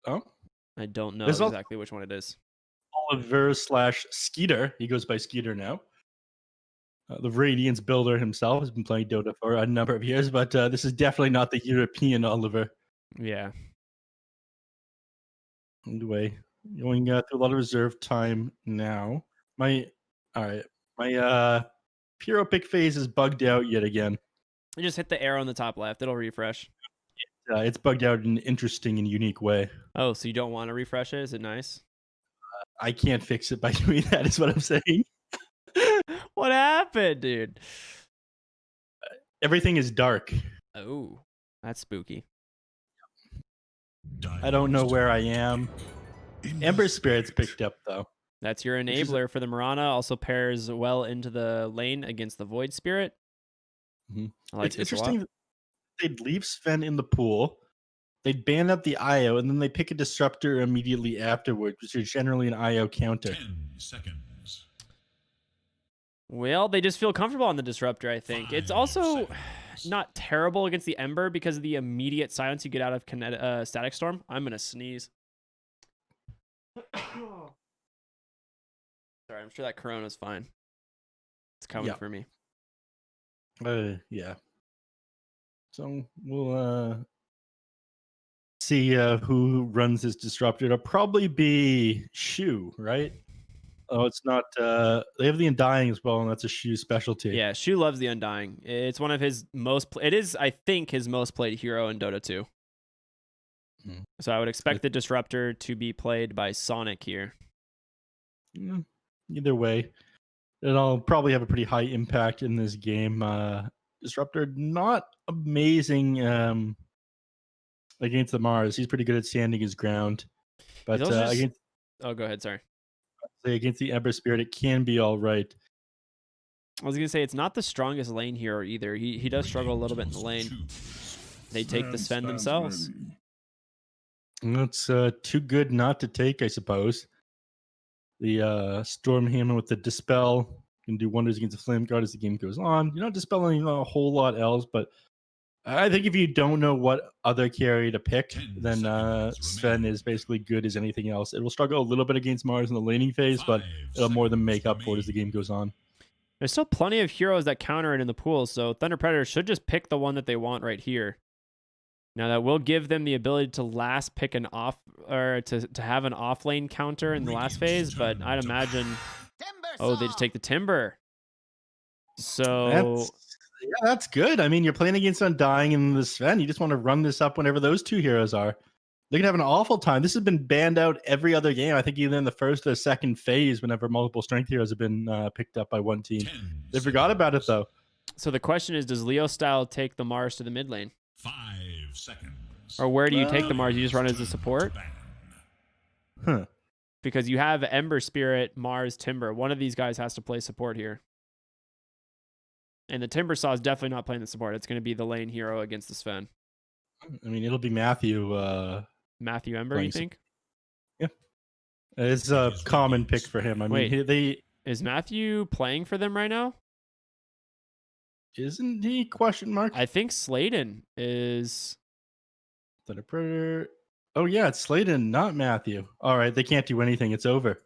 Oh, I don't know there's also exactly which one it is. Oliver slash Skeeter. He goes by Skeeter now. The Radiance builder himself has been playing Dota for a number of years, but this is definitely not the European Oliver. Yeah. Anyway, going through a lot of reserve time now. All right, my hero pick phase is bugged out yet again. You just hit the arrow on the top left. It'll refresh. It's bugged out in an interesting and unique way. Oh, so you don't want to refresh it? Is it nice? I can't fix it by doing that, is what I'm saying. What happened, dude? Everything is dark. Oh, that's spooky. I don't know where I am. Ember Spirit's picked up, though. That's your enabler for the Mirana. Also pairs well into the lane against the Void Spirit. I like It's this interesting a lot. they'd leave Sven in the pool, they'd ban up the IO, and then they pick a Disruptor immediately afterwards, which is generally an IO counter. 10 seconds. Well, they just feel comfortable on the Disruptor, I think. It's also not terrible against the Ember because of the immediate silence you get out of Static Storm. I'm going to sneeze. Sorry, I'm sure that Corona's fine. It's coming for me. Yeah. So we'll see who runs this Disruptor. It'll probably be Shu, right? Oh, it's not. They have the Undying as well, and that's a Shu specialty. Yeah, Shu loves the Undying. It's one of his most. It is, I think, his most played hero in Dota 2. So I would expect the Disruptor to be played by Sonic here. Either way, it'll probably have a pretty high impact in this game. Disruptor, not amazing against the Mars. He's pretty good at standing his ground. But against... Oh, go ahead. Sorry. Against the Ember Spirit, it can be all right. I was going to say, it's not the strongest lane hero either. He does struggle a little bit in the lane. They take the Sven themselves. That's too good not to take, I suppose. The Stormhammer with the Dispel can do wonders against the Flame Guard as the game goes on. You're not dispelling a whole lot else, but I think if you don't know what other carry to pick, then Sven is basically good as anything else. It will struggle a little bit against Mars in the laning phase, but it'll more than make up for it as the game goes on. There's still plenty of heroes that counter it in the pool, so Thunder Predator should just pick the one that they want right here. Now that will give them the ability to last pick an off, or to have an off lane counter in the last phase, but I'd imagine, oh, they just take the Timber. So that's good. I mean, you're playing against Undying and the Sven. You just want to run this up whenever those two heroes are. They're going to have an awful time. This has been banned out every other game. I think either in the first or second phase, whenever multiple strength heroes have been picked up by one team. They forgot about it, though. So the question is, does Leo Style take the Mars to the mid lane? 5 seconds. Or where do you take the Mars? You just run as a support? Because you have Ember Spirit, Mars, Timber. One of these guys has to play support here. And the Timber Saw is definitely not playing the support. It's going to be the lane hero against the Sven. I mean, it'll be Matthew. Matthew Ember, you think? Yeah. It's a common pick for him. I mean, is Matthew playing for them right now? Isn't he? Question mark. I think Sladen is. Thunder Predator. Oh yeah, it's Sladen, not Matthew. All right, they can't do anything. It's over.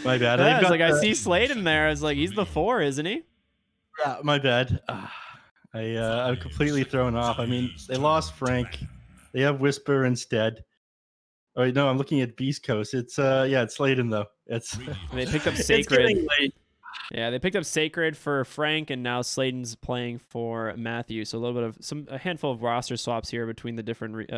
My bad. Yeah, I see Sladen there. I was like, he's the 4, isn't he? Yeah, my bad. I'm completely thrown off. I mean, they lost Frank. They have Whisper instead. Oh wait, no, I'm looking at Beast Coast. It's it's Sladen though. They picked up Sacred. Yeah, they picked up Sacred for Frank, and now Sladen's playing for Matthew. So a little bit of a handful of roster swaps here between the different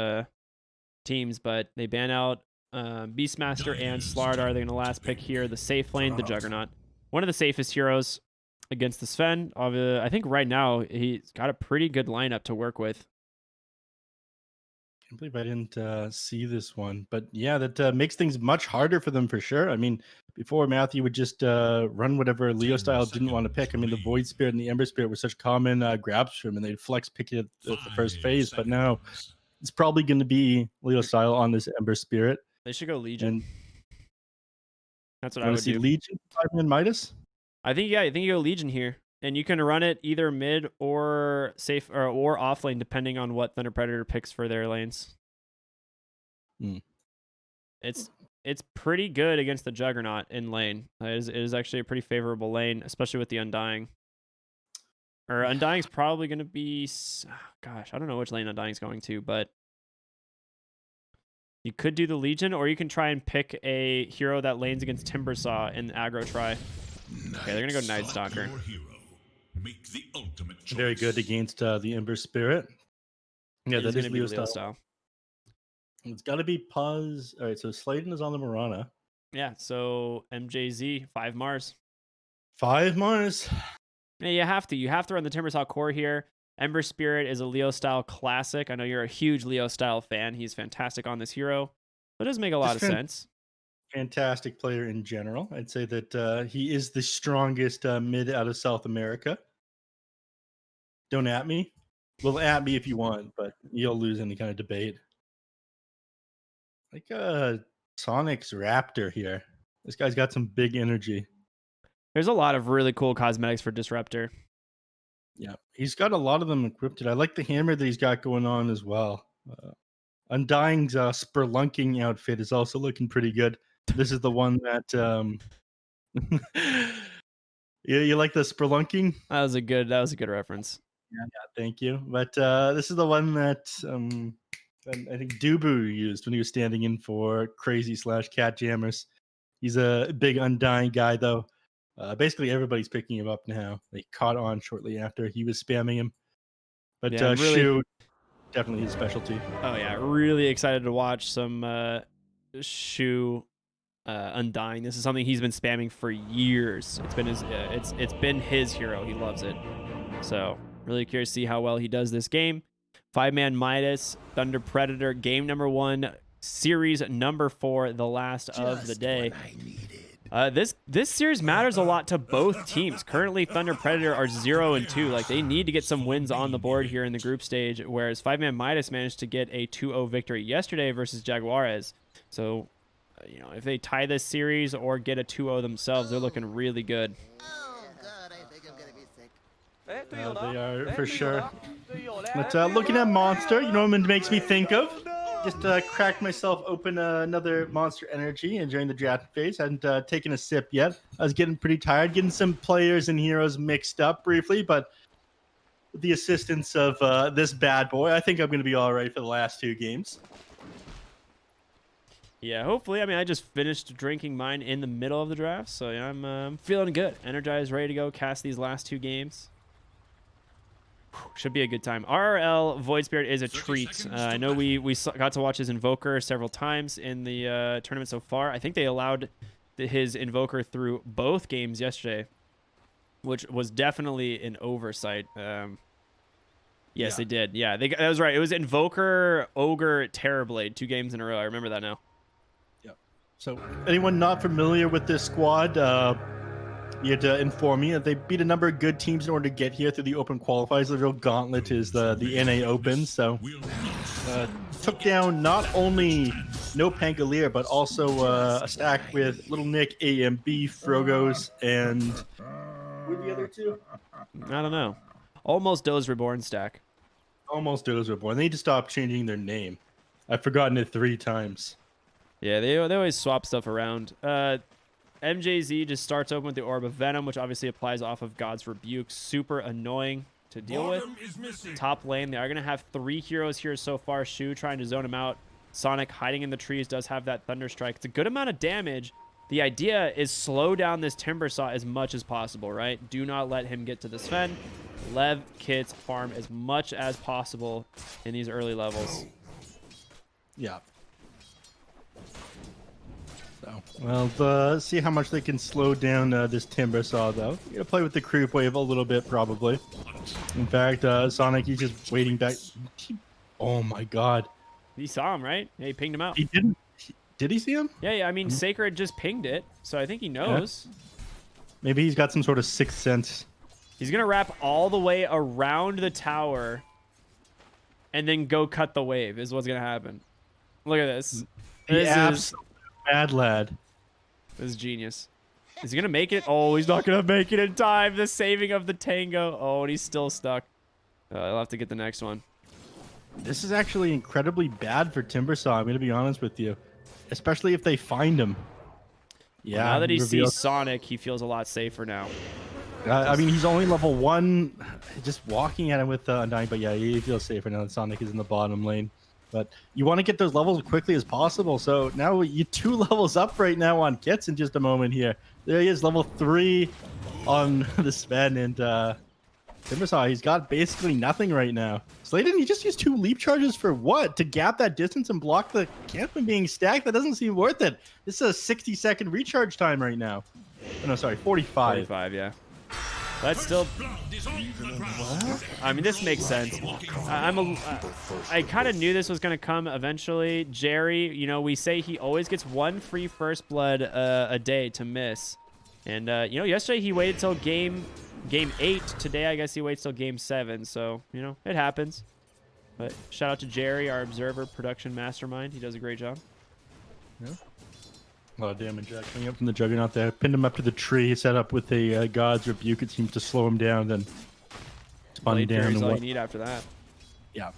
teams, but they ban out Beastmaster and Slardar. They're going to last pick here the safe lane, the Juggernaut. One of the safest heroes against the Sven. I think right now he's got a pretty good lineup to work with. I can't believe I didn't see this one, but yeah, that makes things much harder for them for sure. I mean, before Matthew would just run whatever Leo Style didn't want to pick. I mean, the Void Spirit and the Ember Spirit were such common grabs for him, and they'd flex pick it at the first phase. But now it's probably going to be Leo Style on this Ember Spirit. They should go Legion. That's what I would would see. do. Legion, 5ManMidas. I think you go Legion here, and you can run it either mid or safe or off lane, depending on what Thunder Predator picks for their lanes. Mm. It's pretty good against the Juggernaut in lane. It is actually a pretty favorable lane, especially with the Undying. Or Undying's probably going to be... Gosh, I don't know which lane Undying's going to, but... You could do the Legion, or you can try and pick a hero that lanes against Timbersaw in the aggro try. Okay, they're going to go Night Stalker. Make the ultimate choice. Very good against the Ember Spirit. Yeah, that is Leo style. It's got to be pause. All right, so Sladen is on the Mirana. Yeah, so MJZ, 5 Mars. 5 Mars. Yeah, you have to. You have to run the Timbersaw core here. Ember Spirit is a Leo style classic. I know you're a huge Leo style fan. He's fantastic on this hero. But it does make a lot of sense. Fantastic player in general. I'd say that he is the strongest mid out of South America. Don't at me. Well, at me if you want, but you'll lose any kind of debate. Like Sonic's Raptor here. This guy's got some big energy. There's a lot of really cool cosmetics for Disruptor. Yeah, he's got a lot of them equipped. I like the hammer that he's got going on as well. Undying's spelunking outfit is also looking pretty good. This is the one that you like the spelunking? That was a good reference. Yeah, thank you. But this is the one that I think Dubu used when he was standing in for Crazy / Cat Jammers. He's a big Undying guy though. Basically, everybody's picking him up now. They caught on shortly after he was spamming him. But yeah, really, Shu, definitely his specialty. Oh yeah, really excited to watch some Shu Undying. This is something he's been spamming for years. It's been his it's been his hero. He loves it. So really curious to see how well he does this game. 5ManMidas, Thunder Predator, game number 1, series number 4, the last of the day. This series matters a lot to both teams. Currently, Thunder Predator are 0-2. Like, they need to get some wins on the board here in the group stage, whereas 5ManMidas managed to get a 2-0 victory yesterday versus Jaguares. So, if they tie this series or get a 2-0 themselves, they're looking really good. Oh, God, I think I'm going to be sick. They are, for sure. But looking at Monster, you know what it makes me think of? Just cracked myself open another Monster Energy and during the draft phase. Hadn't taken a sip yet. I was getting pretty tired, getting some players and heroes mixed up briefly, but with the assistance of this bad boy, I think I'm going to be all right for the last 2 games. Yeah, hopefully. I mean, I just finished drinking mine in the middle of the draft, so yeah, I'm feeling good. Energized, ready to go, cast these last 2 games. Should be a good time. RRL Void Spirit is a treat. I know we got to watch his Invoker several times in the tournament so far. I think they allowed his Invoker through both games yesterday, which was definitely an oversight. Yes, they did. Yeah, that was right. It was Invoker, Ogre, Terrorblade, 2 games in a row. I remember that now. Yep. So anyone not familiar with this squad, you had to inform me that they beat a number of good teams in order to get here through the open qualifiers. The real gauntlet is the NA Open. So took down not only No Pangolier, but also a stack with Little Nick, AMB, Frogos, and who are the other 2? I don't know. Almost Doze Reborn stack. Almost Doze Reborn. They need to stop changing their name. I've forgotten it 3 times. Yeah, they always swap stuff around. MJZ just starts open with the Orb of Venom, which obviously applies off of God's Rebuke. Super annoying to deal with. Top lane, they are going to have 3 heroes here so far. Shu trying to zone him out. Sonic hiding in the trees does have that Thunder Strike. It's a good amount of damage. The idea is slow down this Timbersaw as much as possible, right? Do not let him get to the Sven. Lev Kits farm as much as possible in these early levels. Yeah. So, well, see how much they can slow down this Timbersaw, though. You gotta play with the creep wave a little bit, probably. In fact, Sonic, he's just waiting back. Oh my God! He saw him, right? Yeah, he pinged him out. He didn't. Did he see him? Yeah. I mean, Sacred just pinged it, so I think he knows. Yeah. Maybe he's got some sort of 6th sense. He's gonna wrap all the way around the tower, and then go cut the wave. Is what's gonna happen. Look at this. Bad lad. This is genius. Is he gonna make it? Oh, he's not gonna make it in time. The saving of the Tango. Oh, and he's still stuck. I'll have to get the next one. This is actually incredibly bad for Timbersaw. I'm going to be honest with you, especially if they find him. Yeah. Well, now that he reveal- sees Sonic, he feels a lot safer now. I mean, he's only level 1. Just walking at him with Undying, but yeah, he feels safer now that Sonic is in the bottom lane. But you want to get those levels as quickly as possible. So now you 2 levels up right now on Kits in just a moment here. There he is, level 3 on the Sven, and Timbersaw, he's got basically nothing right now. Slayden, he just used 2 leap charges for what? To gap that distance and block the camp from being stacked? That doesn't seem worth it. This is a 60-second recharge time right now. Oh, no, sorry, 45. 45, yeah. That's still. I mean, this makes sense. I kind of knew this was going to come eventually. Jerry, you know, we say he always gets 1 free first blood a day to miss. And, you know, yesterday he waited till game 8. Today, I guess he waits till game 7. So, you know, it happens. But shout out to Jerry, our observer production mastermind. He does a great job. Yeah. A lot of damage coming up from the Juggernaut there. Pinned him up to the tree, set up with a God's Rebuke. It seems to slow him down, then spun Blade down. Fury's all you need after that. Yeah.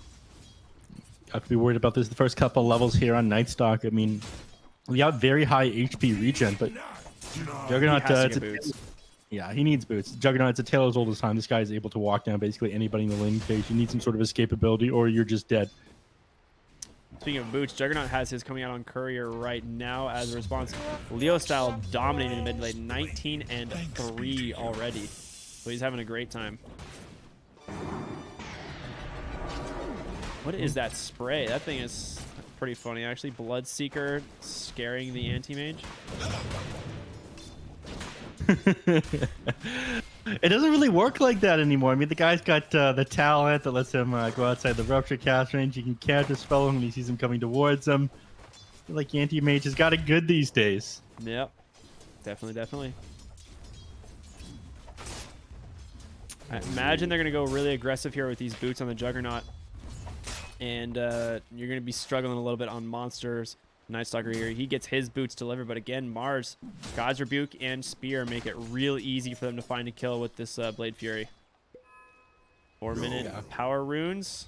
Have to be worried about this the first couple levels here on Nightstock. I mean, we got very high HP regen, but Juggernaut, He has to get boots. Yeah, he needs boots. Juggernaut, it's a tale as old as time. This guy is able to walk down basically anybody in the laning phase. You need some sort of escapability, or you're just dead. Speaking of boots, Juggernaut has his coming out on Courier right now as a response. Leo style dominating the mid lane, 19 and 3 already. So he's having a great time. What is that spray? That thing is pretty funny, actually. Bloodseeker scaring the anti-mage. It doesn't really work like that anymore. I mean, the guy's got the talent that lets him go outside the Rupture cast range. You can counter spell him when he sees him coming towards him. I feel like anti-mage has got it good these days. Yep. Definitely. I imagine they're going to go really aggressive here with these boots on the Juggernaut. And you're going to be struggling a little bit on monsters. Nightstalker here, he gets his boots delivered, but again, Mars, God's Rebuke, and Spear make it real easy for them to find a kill with this Blade Fury. 4-minute power runes.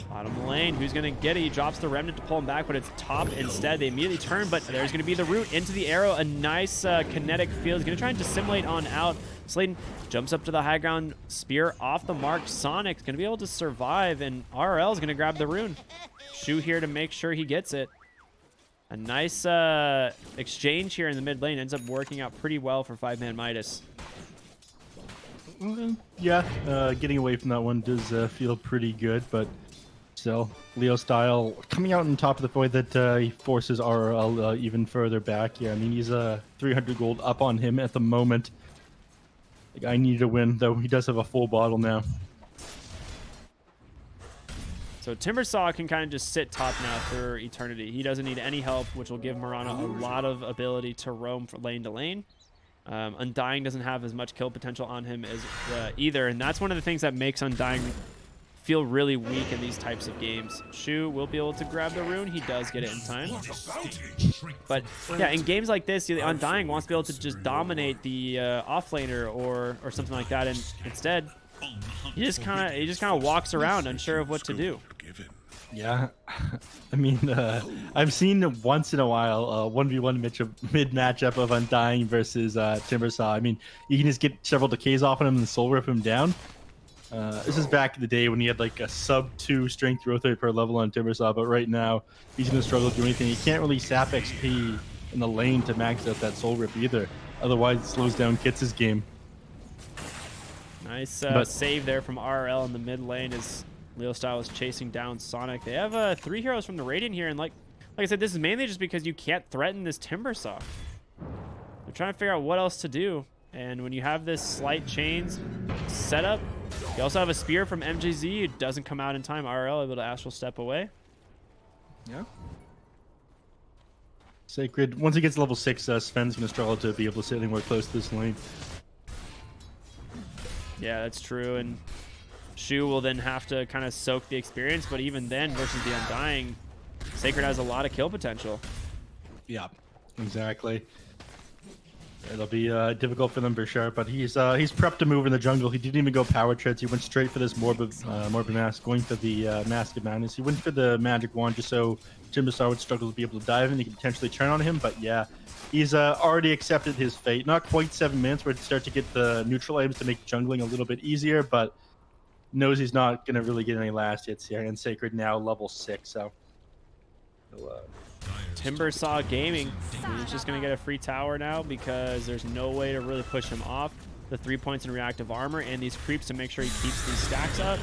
Bottom lane, who's going to get it? He drops the Remnant to pull him back, but it's top instead. They immediately turn, but there's going to be the root into the arrow. A nice kinetic field. He's going to try and dissimulate on out. Slayden jumps up to the high ground. Spear off the mark. Sonic's going to be able to survive, and RL is going to grab the rune. Shu here to make sure he gets it. A nice exchange here in the mid lane ends up working out pretty well for 5ManMidas. Yeah, getting away from that one does feel pretty good, but still, Leo style coming out on top of the void that he forces RL even further back. Yeah, I mean, he's 300 gold up on him at the moment. The guy needed a win, though he does have a full bottle now. So Timbersaw can kind of just sit top now for eternity. He doesn't need any help, which will give Murano a lot of ability to roam from lane to lane. Undying doesn't have as much kill potential on him as either, and that's one of the things that makes Undying feel really weak in these types of games. Shu will be able to grab the rune. He does get it in time. But yeah, in games like this, the Undying wants to be able to just dominate the offlaner or something like that, and instead he just kind of walks around unsure of what to do. Yeah, I mean, I've seen once in a while a 1v1 mid matchup of Undying versus Timbersaw. I mean, you can just get several decays off on him and soul rip him down. This is back in the day when he had like a sub 2 strength growth rate per level on Timbersaw, but right now he's going to struggle to do anything. He can't really sap XP in the lane to max out that soul rip either. Otherwise, it slows down Kits' game. Nice save there from RL in the mid lane as Leo Style is chasing down Sonic. They have 3 heroes from the Radiant here, and like I said, this is mainly just because you can't threaten this Timbersaw. They're trying to figure out what else to do, and when you have this slight chains setup, you also have a spear from MJZ. It doesn't come out in time. RL able to astral step away. Yeah. Sacred, once he gets level 6, Sven's going to struggle to be able to sit anywhere close to this lane. Yeah, that's true, and Shu will then have to kind of soak the experience, but even then, versus the Undying, Sacred has a lot of kill potential. Yeah, exactly. It'll be difficult for them for sure, but he's prepped to move in the jungle. He didn't even go power treads. He went straight for this Morbid Mask, going for the Mask of Madness. He went for the Magic Wand just so Timbersaw would struggle to be able to dive in. He could potentially turn on him, but yeah, he's already accepted his fate. Not quite 7 minutes where he'd start to get the neutral items to make jungling a little bit easier, but knows he's not going to really get any last hits here. And Sacred now level 6, so... Timbersaw Gaming, he's just going to get a free tower now because there's no way to really push him off. The 3 points in reactive armor and these creeps to make sure he keeps these stacks up.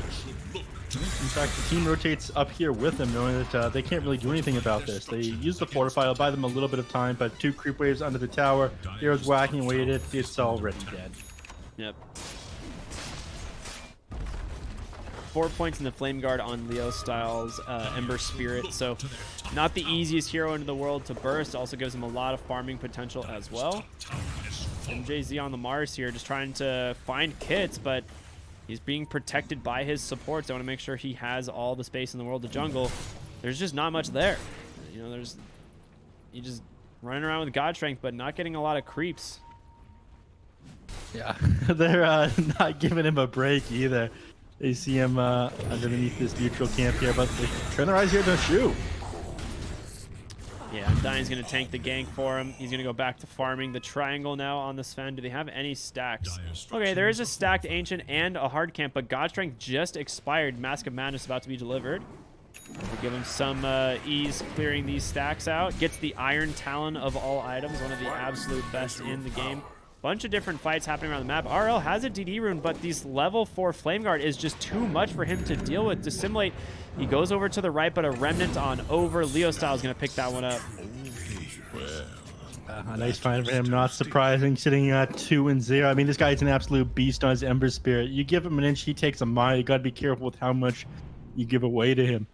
In fact, the team rotates up here with him, knowing that they can't really do anything about this. They use the Fortify, it'll buy them a little bit of time, but 2 creep waves under the tower. Hero's whacking away at it, it's already dead. Yep. 4 points in the Flame Guard on Leo Styles Ember Spirit, so not the easiest hero in the world to burst. Also gives him a lot of farming potential as well. MJZ on the Mars here, just trying to find kits, but he's being protected by his supports. I want to make sure he has all the space in the world to jungle. There's just not much there. You know, you just running around with God Strength, but not getting a lot of creeps. Yeah, they're not giving him a break either. They see him underneath this neutral camp here, but they turn their eyes here to Shu. Yeah, Undying's going to tank the gank for him. He's going to go back to farming the triangle now on the Sven. Do they have any stacks? Okay, there is a stacked Ancient and a hard camp, but God Strength just expired. Mask of Madness about to be delivered. We'll give him some ease clearing these stacks out. Gets the Iron Talon of all items, one of the absolute best in the game. Bunch of different fights happening around the map. RL has a DD rune, but these level 4 Flame Guard is just too much for him to deal with. Dissimulate, he goes over to the right, but a Remnant on over. Leo Style is going to pick that one up. A nice find for him, not surprising, sitting at 2-0. I mean, this guy's an absolute beast on his Ember Spirit. You give him an inch, he takes a mile. You got to be careful with how much you give away to him.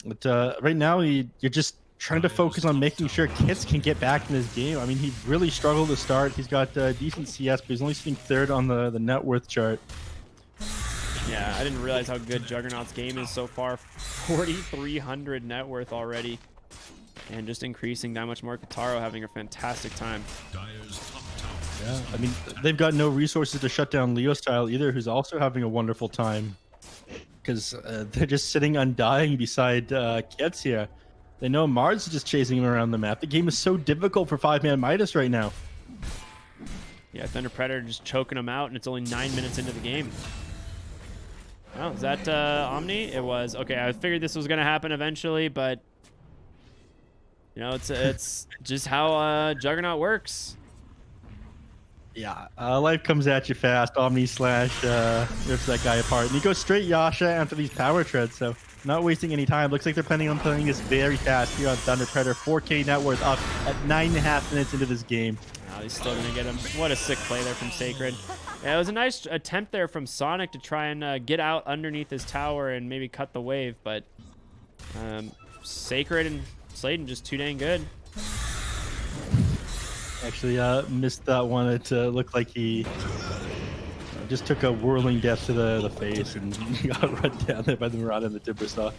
But right now, you're just trying to focus on making sure Kits can get back in this game. I mean, he really struggled to start. He's got decent CS, but he's only sitting 3rd on the net worth chart. Yeah, I didn't realize how good Juggernaut's game is so far. 4,300 net worth already. And just increasing that much more. Kataro having a fantastic time. Yeah, I mean, they've got no resources to shut down Leo Style either, who's also having a wonderful time. Because they're just sitting undying beside Kits here. They know Mars is just chasing him around the map. The game is so difficult for 5ManMidas right now. Yeah, Thunder Predator just choking him out, and it's only 9 minutes into the game. Oh, is that Omni? It was. Okay, I figured this was going to happen eventually, but... You know, it's just how Juggernaut works. Yeah, life comes at you fast. Omni slash rips that guy apart. And he goes straight Yasha after these power treads, so not wasting any time. Looks like they're planning on playing this very fast here on Thunder Predator. 4K net worth up at 9.5 minutes into this game. Oh, he's still going to get him. What a sick play there from Sacred. Yeah, it was a nice attempt there from Sonic to try and get out underneath his tower and maybe cut the wave, but Sacred and Sladen just too dang good. Actually missed that one. It looked like he just took a whirling death to the face and got run down there by the Mirana and the Timbersaw.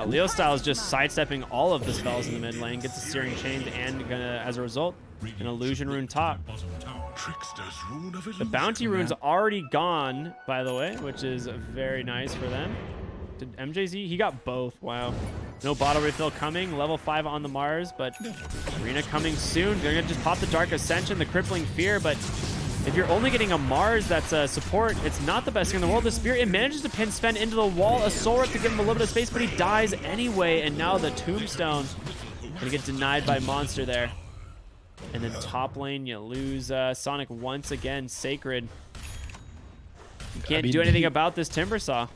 Leo Style is just sidestepping all of the spells in the mid lane, gets a Searing Chain, and gonna, as a result, an Illusion Rune top. The Bounty Rune's already gone, by the way, which is very nice for them. Did MJZ? He got both. Wow. No bottle refill coming. Level 5 on the Mars, but Arena coming soon. Gonna just pop the Dark Ascension, the Crippling Fear, but if you're only getting a Mars that's a support, it's not the best thing in the world. The Spirit, it manages to pin Sven into the wall. A Soul Rip to give him a little bit of space, but he dies anyway, and now the Tombstone gonna get denied by Monster there. And then top lane, you lose Sonic once again. Sacred. You can't do anything about this Timbersaw.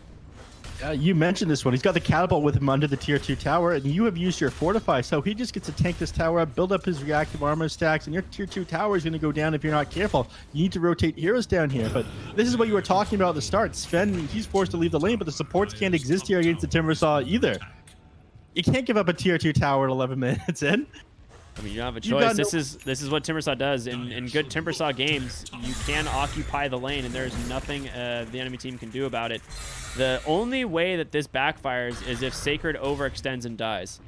You mentioned this one. He's got the catapult with him under the tier 2 tower, and you have used your fortify, so he just gets to tank this tower up, build up his reactive armor stacks, and your tier 2 tower is going to go down if you're not careful. You need to rotate heroes down here, but this is what you were talking about at the start. Sven, he's forced to leave the lane, but the supports can't exist here against the Timbersaw either. You can't give up a tier 2 tower at 11 minutes in. I mean, you don't have a choice. This is what Timbersaw does. In good Timbersaw games, you can occupy the lane, and there's nothing the enemy team can do about it. The only way that this backfires is if Sacred overextends and dies.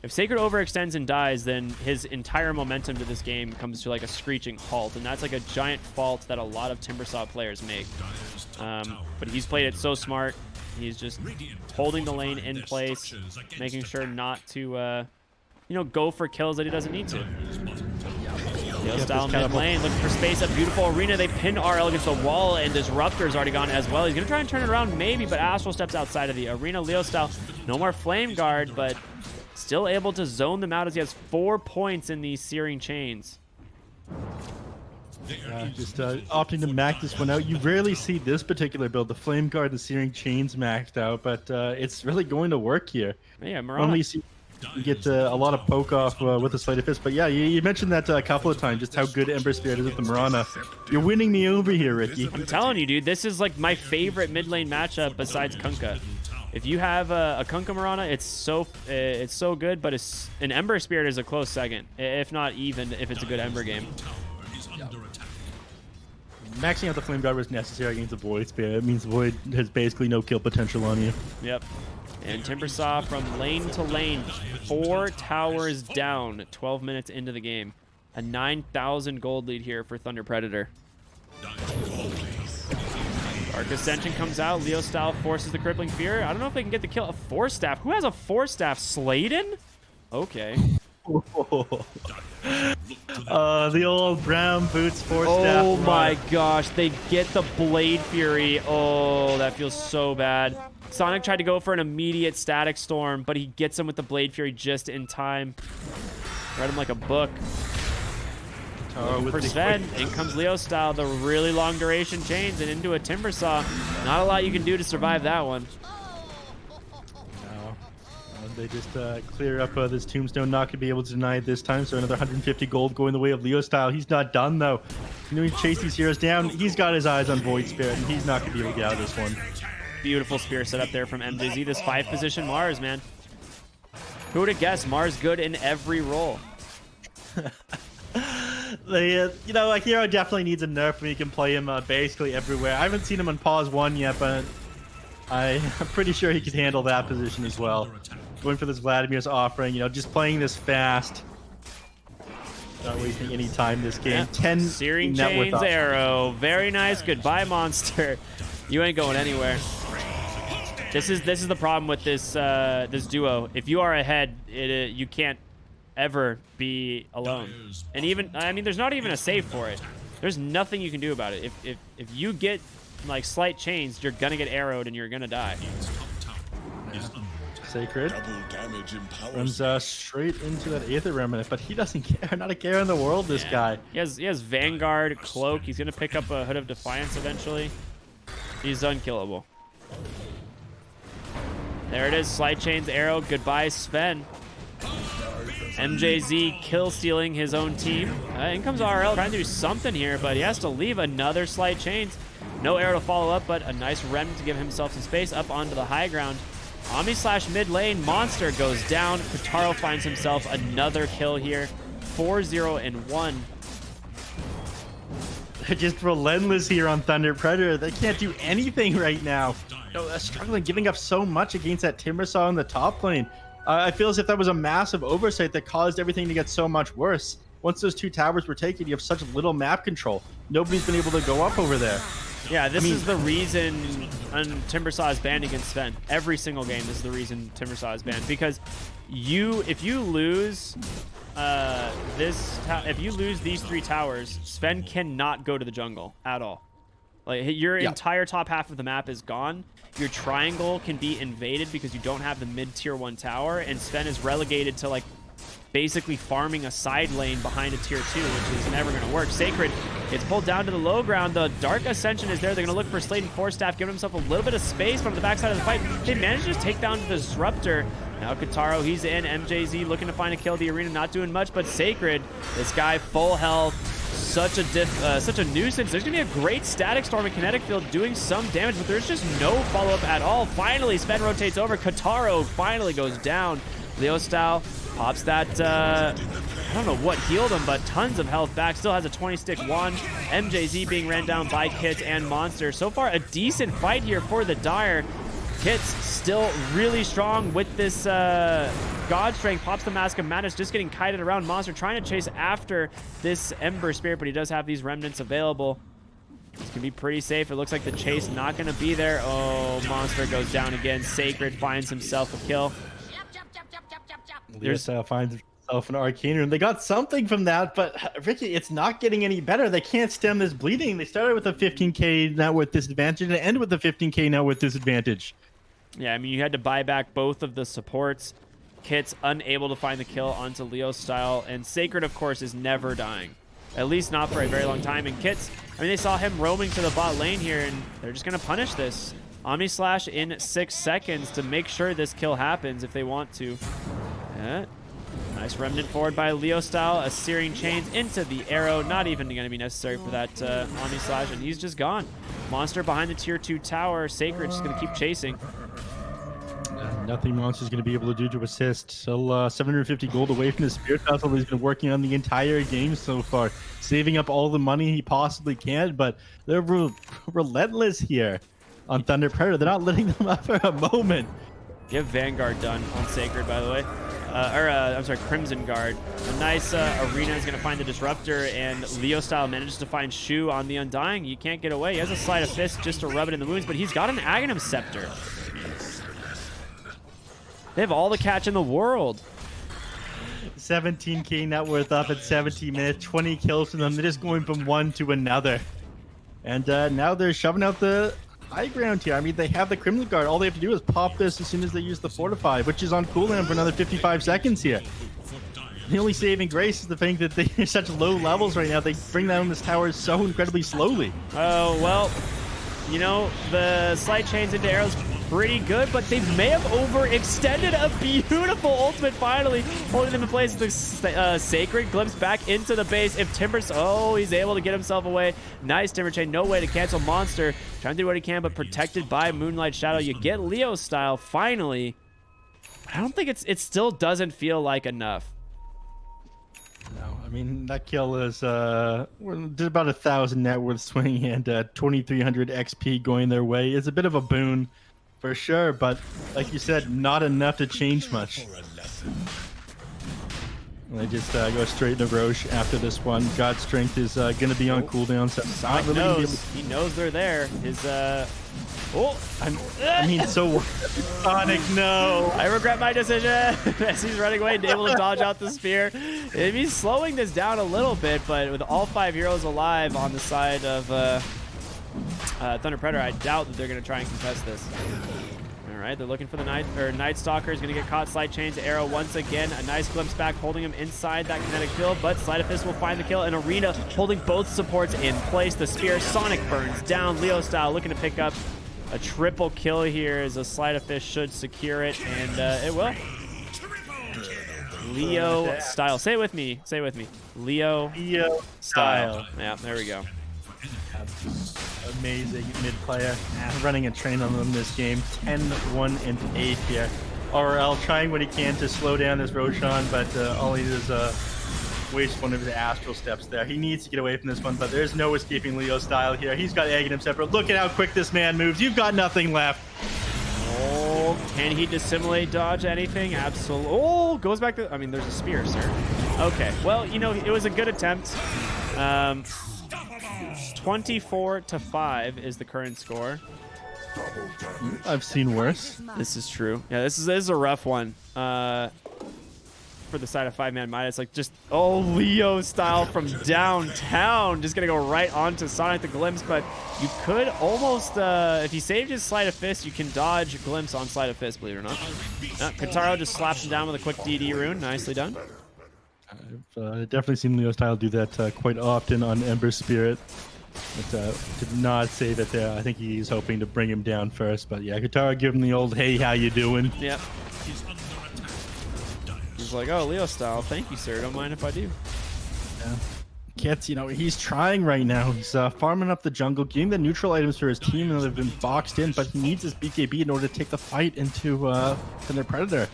If Sacred overextends and dies, then his entire momentum to this game comes to like a screeching halt, and that's like a giant fault that a lot of Timbersaw players make. But he's played it so smart. He's just holding the lane in place, making sure not to, you know, go for kills that he doesn't need to. Style mid lane, looking for space. A beautiful arena. They pin RL against the wall, and Disruptor's already gone as well. He's going to try and turn it around, maybe, but Astral steps outside of the arena. Leo Style, no more Flame Guard, but still able to zone them out as he has 4 points in these Searing Chains. Just opting to max this one out. You rarely see this particular build, the Flame Guard, the Searing Chains maxed out, but it's really going to work here. Yeah, Normally you see you get a lot of poke off with the Sleight of Fist, but yeah, you mentioned that a couple of times, just how good Ember Spirit is with the Mirana. You're winning me over here, Ricky. I'm telling you, dude, this is like my favorite mid lane matchup besides Kunkka. If you have a Kunkka Mirana, it's so good, but an Ember Spirit is a close second, if not even if it's a good Ember game. Maxing out the Flame Guard was necessary against the Void Spirit. It means Void has basically no kill potential on you. Yep. And Timbersaw from lane to lane, 4 towers down, 12 minutes into the game. A 9,000 gold lead here for Thunder Predator. Dark Ascension comes out. Leo Style forces the Crippling Fear. I don't know if they can get the kill. A Force Staff. Who has a Force Staff? Sladen? Okay. The old brown boots Force Staff. Oh my gosh. They get the Blade Fury. Oh, that feels so bad. Sonic tried to go for an immediate Static Storm, but he gets him with the Blade Fury just in time. Read him like a book. For Sven, in comes Leo Style, the really long duration chains, and into a Timbersaw. Not a lot you can do to survive that one. No. They just clear up this Tombstone. Not going to be able to deny it this time, so another 150 gold going the way of Leo Style. He's not done, though. You know, he chased these heroes down. He's got his eyes on Void Spirit, and he's not going to be able to get out of this one. Beautiful spear set up there from MJZ. This 5-position Mars, man. Who would have guessed Mars good in every role? You know, a hero definitely needs a nerf when you can play him basically everywhere. I haven't seen him on pause 1 yet, but I'm pretty sure he could handle that position as well. Going for this Vladimir's offering, you know, just playing this fast. Not wasting any time this game. Yeah. 10 Searing Chains arrow. Very nice. Goodbye, monster. You ain't going anywhere. This is the problem with this this duo. If you are ahead, you can't ever be alone. And even, I mean, there's not even a save for it. There's nothing you can do about it. If you get like slight chains, you're gonna get arrowed and you're gonna die. Sacred runs straight into that Aether Remnant, but he doesn't care. Not a care in the world, this guy. He has Vanguard, Cloak. He's gonna pick up a Hood of Defiance eventually. He's unkillable. There it is, Slide Chains arrow. Goodbye, Sven. MJZ kill stealing his own team. In comes RL trying to do something here, but he has to leave another Slide Chains. No arrow to follow up, but a nice remnant to give himself some space up onto the high ground. Omni slash mid lane, Monster goes down. Kotaro finds himself another kill here. 4-0-1. They're just relentless here on Thunder Predator. They can't do anything right now. No, they're struggling, giving up so much against that Timbersaw in the top lane. I feel as if that was a massive oversight that caused everything to get so much worse. Once those 2 towers were taken, you have such little map control. Nobody's been able to go up over there. Yeah, this is the reason Timbersaw is banned against Sven. Every single game, this is the reason Timbersaw is banned. Because if you lose if you lose these 3 towers, Sven cannot go to the jungle at all. Like your entire top half of the map is gone. Your triangle can be invaded because you don't have the mid tier 1 tower, and Sven is relegated to like basically farming a side lane behind a tier 2, which is never going to work. Sacred gets pulled down to the low ground. The Dark Ascension is there. They're going to look for Sladen Force Staff, giving himself a little bit of space from the backside of the fight. They managed to take down the Disruptor. Now Kotaro, he's in. MJZ looking to find a kill. The arena not doing much, but Sacred, this guy full health. Such a nuisance. There's going to be a great Static Storm and Kinetic Field doing some damage, but there's just no follow-up at all. Finally, Sven rotates over. Kotaro finally goes down. Leo Style pops that, I don't know what healed him, but tons of health back. Still has a 20-stick wand. MJZ being ran down by Kits and Monster. So far, a decent fight here for the Dire. Kit's still really strong with this God Strength. Pops the Mask of Madness, just getting kited around. Monster trying to chase after this Ember Spirit, but he does have these remnants available. This can be pretty safe. It looks like the chase not going to be there. Oh, Monster goes down again. Sacred finds himself a kill. There's finds himself an Arcane Rune. They got something from that, but Ricky, it's not getting any better. They can't stem this bleeding. They started with a 15k net worth disadvantage and end with a 15k net worth disadvantage. Yeah, I mean, you had to buy back both of the supports. Kit's unable to find the kill onto Leo style, and Sacred, of course, is never dying. At least not for a very long time. And Kit's, I mean, they saw him roaming to the bot lane here, and they're just going to punish this. Omni Slash in 6 seconds to make sure this kill happens if they want to. Yeah. Nice remnant forward by Leo style. A Searing Chains into the arrow. Not even going to be necessary for that Omni Slash, and he's just gone. Monster behind the tier 2 tower. Sacred just going to keep chasing. Nothing Monster's going to be able to do to assist. So 750 gold away from the Spirit Vessel he's been working on the entire game so far. Saving up all the money he possibly can, but they're relentless here on Thunder Predator. They're not letting them up for a moment. You have Vanguard done on Sacred, by the way. I'm sorry, Crimson Guard. A nice arena is going to find the Disruptor, and Leo style manages to find Shu on the Undying. You can't get away. He has a Sleight of Fist just to rub it in the wounds, but he's got an Aghanim Scepter. They have all the catch in the world. 17k net worth up at 17 minutes, 20 kills from them. They're just going from one to another. And now they're shoving out the high ground here. I mean, they have the Crimson Guard. All they have to do is pop this as soon as they use the Fortify, which is on cooldown for another 55 seconds here. The only saving grace is the fact that they're such low levels right now. They bring down this tower so incredibly slowly. Oh, well, you know, the Slight Chains into arrows pretty good, but they may have overextended. A beautiful ultimate finally holding them in place. The Sacred glimpse back into the base. If Timbers, oh, he's able to get himself away. Nice Timber Chain, no way to cancel. Monster trying to do what he can, but protected by Moonlight Shadow. You get Leo style finally. I don't think it still doesn't feel like enough. No, I mean, that kill is did about 1,000 net worth swing and 2,300 XP going their way. It's a bit of a boon for sure, but like you said, not enough to change much. And they just go straight into Roche after this one. God Strength is going to be on cooldown, so Sonic really knows. He knows they're there. His I mean, so Sonic, no. I regret my decision. As he's running away and able to dodge out the spear. He's slowing this down a little bit, but with all 5 heroes alive on the side of Thunder Predator, I doubt that they're going to try and contest this. All right, they're looking for the Night Stalker. Is going to get caught. Slight Chains arrow once again. A nice glimpse back, holding him inside that kinetic field, but Sleight of Fist will find the kill. An Arena holding both supports in place. The spear, Sonic burns down. Leo style looking to pick up a triple kill here, as a Sleight of Fist should secure it, and it will. Leo style. Say it with me. Say it with me. Leo style. Yeah, there we go. Amazing mid player, running a train on them this game. 10-1-8 here. RL trying what he can to slow down this Roshan, but all he does is waste one of his astral steps there. He needs to get away from this one, but there's no escaping Leo style here. He's got Aghanim Scepter. Look at how quick this man moves. You've got nothing left. Oh, can he dissimulate dodge anything? Absolutely. Oh, goes back to, I mean, there's a spear, sir. Okay, well, you know, it was a good attempt. 24-5 is the current score. I've seen worse. This is true. Yeah, this is a rough one. For the side of 5ManMidas, like just Leo style from downtown, just gonna go right onto Sonic the Glimpse, but you could almost if he saved his Sleight of Fist, you can dodge Glimpse on Sleight of Fist, believe it or not. Kataro just slaps him down with a quick DD rune. Nicely done. I've definitely seen Leo style do that quite often on Ember Spirit. But did not save it there. I think he's hoping to bring him down first, but yeah, Katara give him the old hey, how you doing? Yep. He's like, oh, Leo style, thank you, sir. Don't mind if I do. Yeah. Kets, you know, he's trying right now. He's farming up the jungle, getting the neutral items for his team, and they've been boxed in, but he needs his BKB in order to take the fight into their Predator.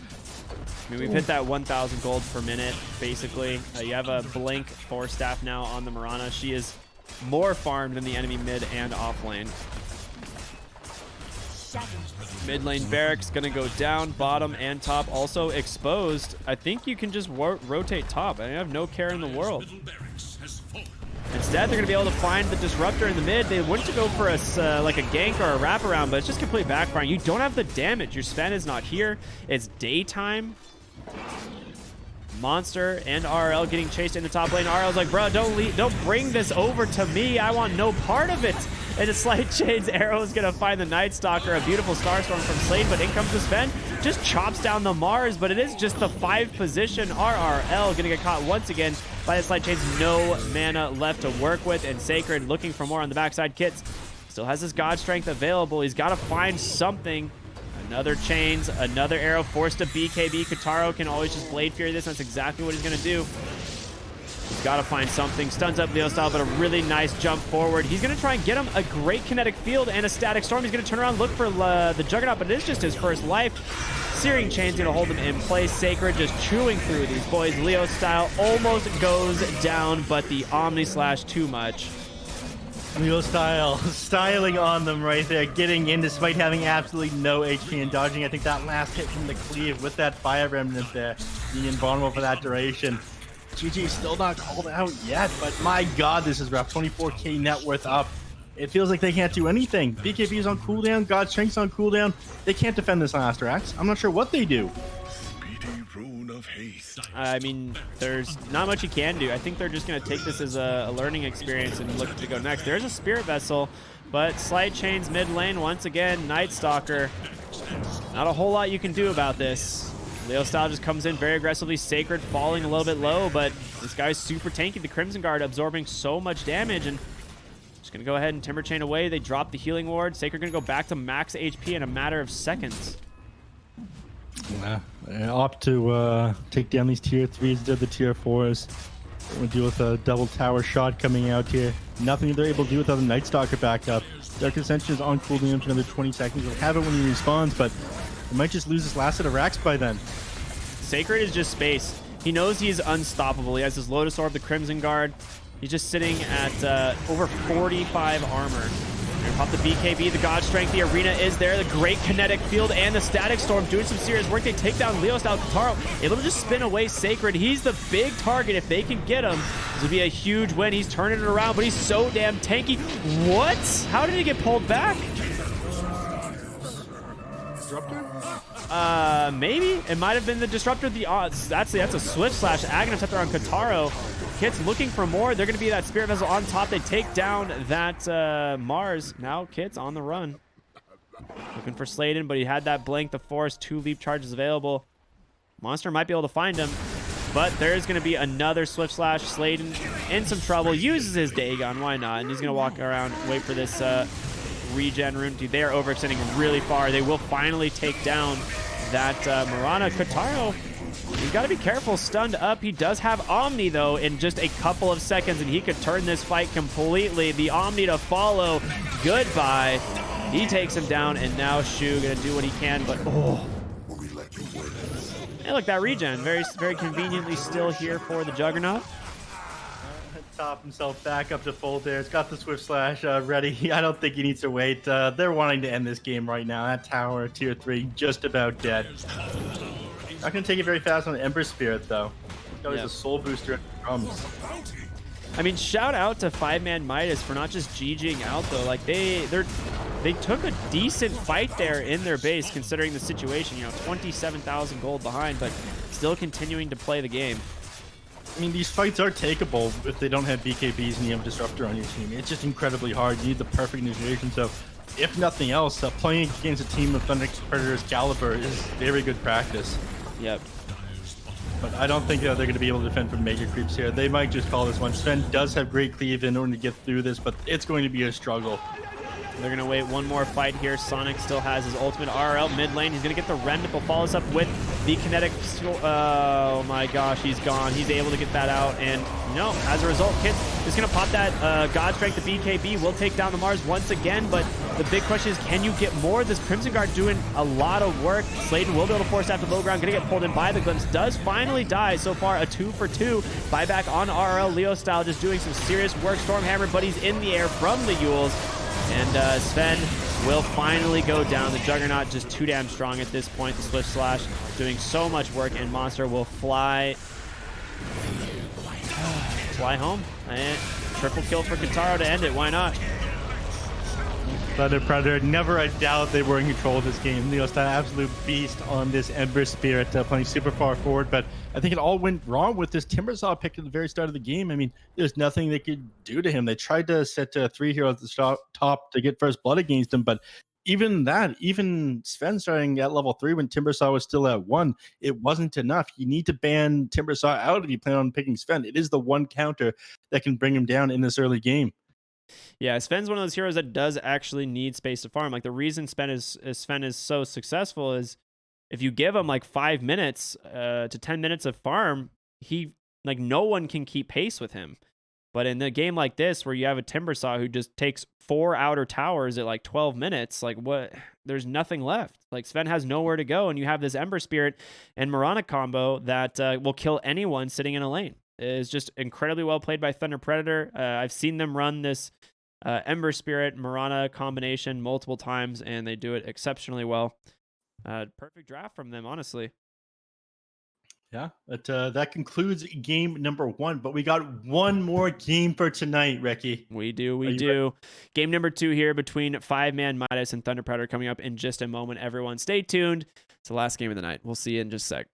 I mean, we've hit that 1,000 gold per minute, basically. You have a Blink Force Staff now on the Mirana. She is more farmed than the enemy mid and off lane. Mid lane barracks gonna go down, bottom and top also exposed. I think you can just rotate top. I have no care in the world. Instead, they're gonna be able to find the disruptor in the mid. They went to go for a like a gank or a wraparound, but it's just completely backfiring. You don't have the damage. Your Sven is not here. It's daytime. Monster and RL getting chased in the top lane. RL's like, bro, don't bring this over to me. I want no part of it. And a Slight Chain's arrow is gonna find the Night Stalker. A beautiful Starstorm from Slade, but in comes the Sven. Just chops down the Mars, but it is just the 5 position. RRL gonna get caught once again by the Slight Chains. No mana left to work with, and Sacred looking for more on the backside. Kits still has his God Strength available. He's got to find something. Another chains, another arrow forced to BKB. Kataro can always just Blade Fury this. That's exactly what he's going to do. He's got to find something. Stuns up Leo style, but a really nice jump forward. He's going to try and get him a great kinetic field and a static storm. He's going to turn around, look for the Juggernaut, but it is just his first life. Searing Chain's going to hold him in place. Sacred just chewing through these boys. Leo style almost goes down, but the Omni Slash too much. Leo style styling on them right there, getting in despite having absolutely no HP and dodging. I think that last hit from the cleave with that fire remnant there, being invulnerable for that duration. GG still not called out yet, but my god, this is rough. 24k net worth up. It feels like they can't do anything. BKB is on cooldown, God Strength's on cooldown. They can't defend this last Rax. I'm not sure what they do. I mean, there's not much you can do. I think they're just going to take this as a learning experience and look to go next. There's a Spirit Vessel, but Slight Chains mid lane once again. Night Stalker. Not a whole lot you can do about this. Leo style just comes in very aggressively. Sacred falling a little bit low, but this guy's super tanky. The Crimson Guard absorbing so much damage, and just going to go ahead and Timber Chain away. They drop the healing ward. Sacred going to go back to max HP in a matter of seconds. Yeah, opt to take down these tier 3s instead of the tier 4s. We'll deal with a double tower shot coming out here. Nothing they're able to do without the Night Stalker back up. Dark Ascension is on cooldown for another 20 seconds. He'll have it when he respawns, but he might just lose his last set of racks by then. Sacred is just space. He knows he's unstoppable. He has his Lotus Orb, the Crimson Guard. He's just sitting at over 45 armor. Pop the BKB, the God Strength, the Arena is there, the great kinetic field, and the Static Storm doing some serious work. They take down Leo style. Kataro able to just spin away Sacred. He's the big target. If they can get him, this would be a huge win. He's turning it around, but he's so damn tanky. What? How did he get pulled back? Disruptor? Maybe. It might have been the Disruptor. That's a Swift Slash. Aghanim Scepter on Kataro. Kit's looking for more. They're going to be that Spirit Vessel on top. They take down that Mars. Now Kit's on the run. Looking for Sladen, but he had that Blink, the Force, 2 leap charges available. Monster might be able to find him, but there's going to be another Swift Slash. Sladen in some trouble. Uses his Dagon. Why not? And he's going to walk around, wait for this regen rune. Dude, they are overextending really far. They will finally take down that Mirana. Kataro, you got to be careful. Stunned up. He does have Omni, though, in just a couple of seconds, and he could turn this fight completely. The Omni to follow. Goodbye. He takes him down, and now Shu going to do what he can, but oh. Hey, look, that regen. Very, very conveniently still here for the Juggernaut. Top himself back up to full there. He's got the Swift Slash ready. I don't think he needs to wait. They're wanting to end this game right now. That tower, tier 3, just about dead. Not going to take it very fast on the Ember Spirit, though. Got a soul booster and drums. I mean, shout out to 5ManMidas for not just GGing out, though. Like, they took a decent fight there in their base, considering the situation. You know, 27,000 gold behind, but still continuing to play the game. I mean, these fights are takeable if they don't have BKBs and you have Disruptor on your team. It's just incredibly hard. You need the perfect initiation. So, if nothing else, playing against a team of Thunder's Predator's caliber is very good practice. Yep. But I don't think they're going to be able to defend from Mega Creeps here. They might just call this one. Sven does have great cleave in order to get through this, but it's going to be a struggle. They're going to wait one more fight here. Sonic still has his ultimate RL mid lane. He's going to get the Remnant, but follows up with the kinetic. Oh my gosh, he's gone. He's able to get that out, and no, as a result, Kit is going to pop that God Strength. The BKB will take down the Mars once again, but the big question is, can you get more? This Crimson Guard doing a lot of work. Sladen will be able to force after low ground. Going to get pulled in by the Glimpse. Does finally die. So far, a 2 for 2. Buyback on RL. Leo style just doing some serious work. Stormhammer, but he's in the air from the Yules. And Sven will finally go down. The Juggernaut just too damn strong at this point. The Swift Slash doing so much work, and Monster will fly home. And triple kill for Kentaro to end it. Why not? Thunder Predator, never a doubt they were in control of this game. Neil's an absolute beast on this Ember Spirit, playing super far forward. But I think it all went wrong with this Timbersaw pick at the very start of the game. I mean, there's nothing they could do to him. They tried to set 3 heroes at the top to get first blood against him, but even Sven starting at level 3 when Timbersaw was still at 1, it wasn't enough. You need to ban Timbersaw out if you plan on picking Sven. It is the one counter that can bring him down in this early game. Yeah, Sven's one of those heroes that does actually need space to farm. Like, the reason Sven is so successful is if you give him like 5 minutes to 10 minutes of farm, no one can keep pace with him. But in a game like this, where you have a Timbersaw who just takes 4 outer towers at like 12 minutes, like what? There's nothing left. Like, Sven has nowhere to go, and you have this Ember Spirit and Mirana combo that will kill anyone sitting in a lane. It's just incredibly well played by Thunder Predator. I've seen them run this Ember Spirit Mirana combination multiple times, and they do it exceptionally well. Perfect draft from them, honestly. Yeah, that concludes game number 1, but we got one more game for tonight, Recky. We do. Game number 2 here between 5ManMidas and Thunder Predator coming up in just a moment. Everyone stay tuned. It's the last game of the night. We'll see you in just a sec.